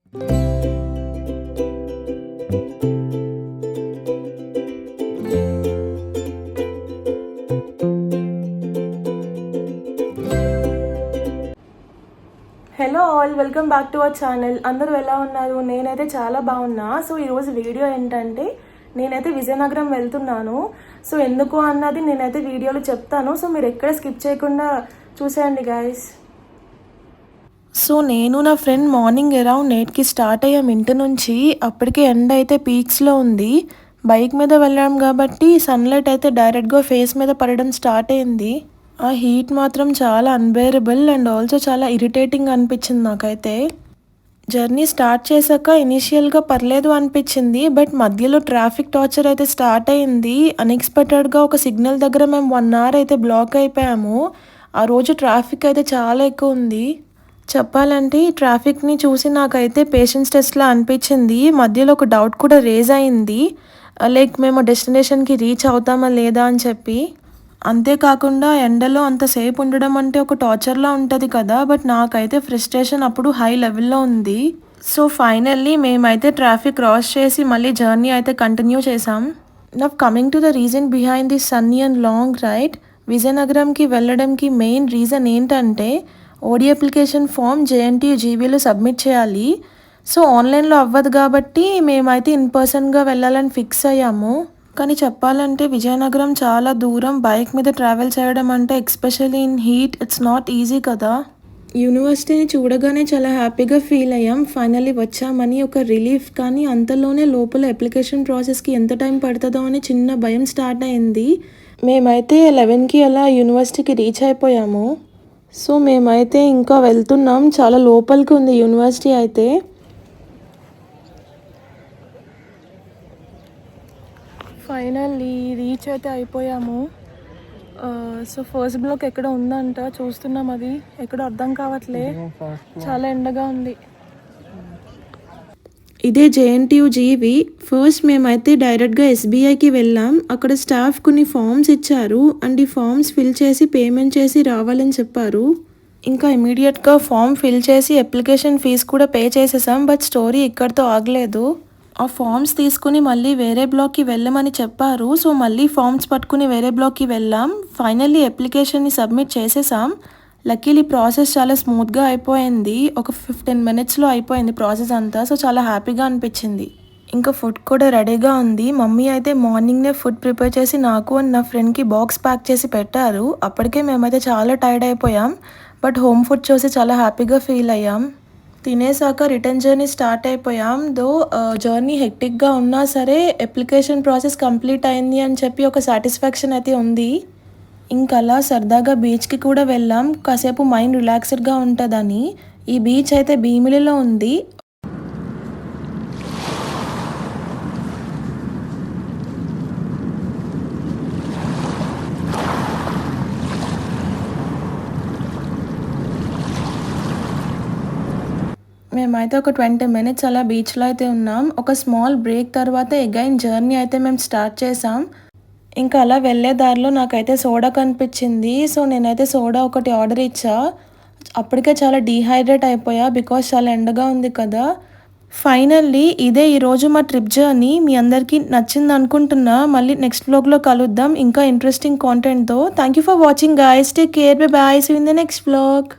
Hello all, welcome back to our channel. అందరూ ఎలా ఉన్నారు? నేనైతే చాలా బాగున్నా. సో ఈరోజు వీడియో ఏంటంటే నేనైతే విజయనగరం వెళ్తున్నాను. సో ఎందుకు అన్నది నేనైతే వీడియోలో చెప్తాను. సో మీరు ఎక్కడ స్కిప్ చేయకుండా చూసేయండి గైస్. సో నేను నా ఫ్రెండ్ మార్నింగ్ అరౌండ్ 8కి స్టార్ట్ అయ్యాం ఇంటి నుంచి. అప్పటికే ఎండ అయితే పీక్స్లో ఉంది. బైక్ మీద వెళ్ళాం కాబట్టి సన్లైట్ అయితే డైరెక్ట్గా ఫేస్ మీద పడడం స్టార్ట్ అయింది. ఆ హీట్ మాత్రం చాలా అన్బేరబుల్ అండ్ ఆల్సో చాలా ఇరిటేటింగ్ అనిపించింది నాకైతే. జర్నీ స్టార్ట్ చేశాక ఇనీషియల్గా పర్లేదు అనిపించింది, బట్ మధ్యలో ట్రాఫిక్ టార్చర్ అయితే స్టార్ట్ అయింది. అన్ఎక్స్పెక్టెడ్గా ఒక సిగ్నల్ దగ్గర మేము 1 అవర్ అయితే బ్లాక్ అయిపోయాము. ఆ రోజు ట్రాఫిక్ అయితే చాలా ఎక్కువ ఉంది. చెప్పాలంటే ఈ ట్రాఫిక్ని చూసి నాకైతే పేషెన్స్ టెస్ట్లా అనిపించింది. మధ్యలో ఒక డౌట్ కూడా రేజ్ అయింది, లైక్ మేము డెస్టినేషన్కి రీచ్ అవుతామా లేదా అని చెప్పి. అంతేకాకుండా ఎండలో అంతసేపు ఉండడం అంటే ఒక టార్చర్లా ఉంటుంది కదా, బట్ నాకైతే ఫ్రస్ట్రేషన్ అప్పుడు హై లెవెల్లో ఉంది. సో ఫైనల్లీ మేమైతే ట్రాఫిక్ క్రాస్ చేసి మళ్ళీ జర్నీ అయితే కంటిన్యూ చేసాం. Now coming to the reason behind this sunny and long ride. విజయనగరంకి వెళ్ళడానికి మెయిన్ రీజన్ ఏంటంటే ఓడి అప్లికేషన్ ఫామ్ జేఎన్టీయూ జీబీలో సబ్మిట్ చేయాలి. సో ఆన్లైన్లో అవ్వదు కాబట్టి మేమైతే ఇన్ పర్సన్గా వెళ్ళాలని ఫిక్స్ అయ్యాము. కానీ చెప్పాలంటే విజయనగరం చాలా దూరం. బైక్ మీద ట్రావెల్ చేయడం అంటే especially in heat it's not easy కదా. యూనివర్సిటీని చూడగానే చాలా హ్యాపీగా ఫీల్ అయ్యాం. ఫైనల్లీ వచ్చామని ఒక రిలీఫ్. కానీ అంతలోనే లోపల అప్లికేషన్ ప్రాసెస్కి ఎంత టైం పడుతుందో అని చిన్న భయం స్టార్ట్ అయింది. మేమైతే 11కి అలా యూనివర్సిటీకి రీచ్ అయిపోయాము. సో మేమైతే ఇంకా వెళ్తున్నాం. చాలా లోపలికి ఉంది యూనివర్సిటీ అయితే. ఫైనల్లీ రీచ్ అయితే అయిపోయాము. సో ఫస్ట్ బ్లాక్ ఎక్కడ ఉందంట చూస్తున్నాం, అది ఎక్కడో అర్థం కావట్లే, చాలా ఎండగా ఉంది. ఇదే జేఎన్టీయూ జీవి. ఫస్ట్ మేమైతే డైరెక్ట్గా ఎస్బీఐకి వెళ్ళాం. అక్కడ స్టాఫ్ కొన్ని ఫామ్స్ ఇచ్చారు అండ్ ఈ ఫామ్స్ ఫిల్ చేసి పేమెంట్ చేసి రావాలని చెప్పారు. ఇంకా ఇమీడియట్గా ఫామ్ ఫిల్ చేసి అప్లికేషన్ ఫీజు కూడా పే చేసేసాం. బట్ స్టోరీ ఇక్కడితో ఆగలేదు. ఆ ఫామ్స్ తీసుకుని మళ్ళీ వేరే బ్లాక్కి వెళ్ళమని చెప్పారు. సో మళ్ళీ ఫామ్స్ పట్టుకుని వేరే బ్లాక్కి వెళ్ళాం. ఫైనల్లీ అప్లికేషన్ని సబ్మిట్ చేసేసాం. లక్కీలీ ప్రాసెస్ చాలా స్మూత్గా అయిపోయింది. ఒక 15 మినిట్స్లో అయిపోయింది ప్రాసెస్ అంతా. సో చాలా హ్యాపీగా అనిపించింది. ఇంకా ఫుడ్ కూడా రెడీగా ఉంది. మమ్మీ అయితే మార్నింగ్నే ఫుడ్ ప్రిపేర్ చేసి నాకు అండ్ నా ఫ్రెండ్కి బాక్స్ ప్యాక్ చేసి పెట్టారు. అప్పటికే మేమైతే చాలా టైర్డ్ అయిపోయాం, బట్ హోమ్ ఫుడ్ చూసి చాలా హ్యాపీగా ఫీల్ అయ్యాం. తినేసాక రిటర్న్ జర్నీ స్టార్ట్ అయిపోయాం. దో జర్నీ హెక్టిక్గా ఉన్నా సరే అప్లికేషన్ ప్రాసెస్ కంప్లీట్ అయింది అని చెప్పి ఒక సాటిస్ఫాక్షన్ అయితే ఉంది. ఇంకా అలా సరదాగా బీచ్కి కూడా వెళ్ళాం, కాసేపు మైండ్ రిలాక్స్డ్గా ఉంటుందని. ఈ బీచ్ అయితే భీమిలిలో ఉంది. మేమైతే ఒక 20 మినిట్స్ అలా బీచ్లో అయితే ఉన్నాం. ఒక స్మాల్ బ్రేక్ తర్వాత అగైన్ జర్నీ అయితే మేము స్టార్ట్ చేసాం. ఇంకా అలా వెళ్ళే దారిలో నాకైతే సోడా కనిపించింది. సో నేనైతే సోడా ఒకటి ఆర్డర్ ఇచ్చా. అప్పటికే చాలా డీహైడ్రేట్ అయిపోయా బికాస్ చాలా ఎండగా ఉంది కదా. ఫైనల్లీ ఇదే ఈరోజు మా ట్రిప్ జర్నీ. మీ అందరికీ నచ్చింది అనుకుంటున్నా. మళ్ళీ నెక్స్ట్ వ్లాగ్లో కలుద్దాం ఇంకా ఇంట్రెస్టింగ్ కాంటెంట్తో. Thank you for watching guys. Take care, bye bye, see you in the next vlog.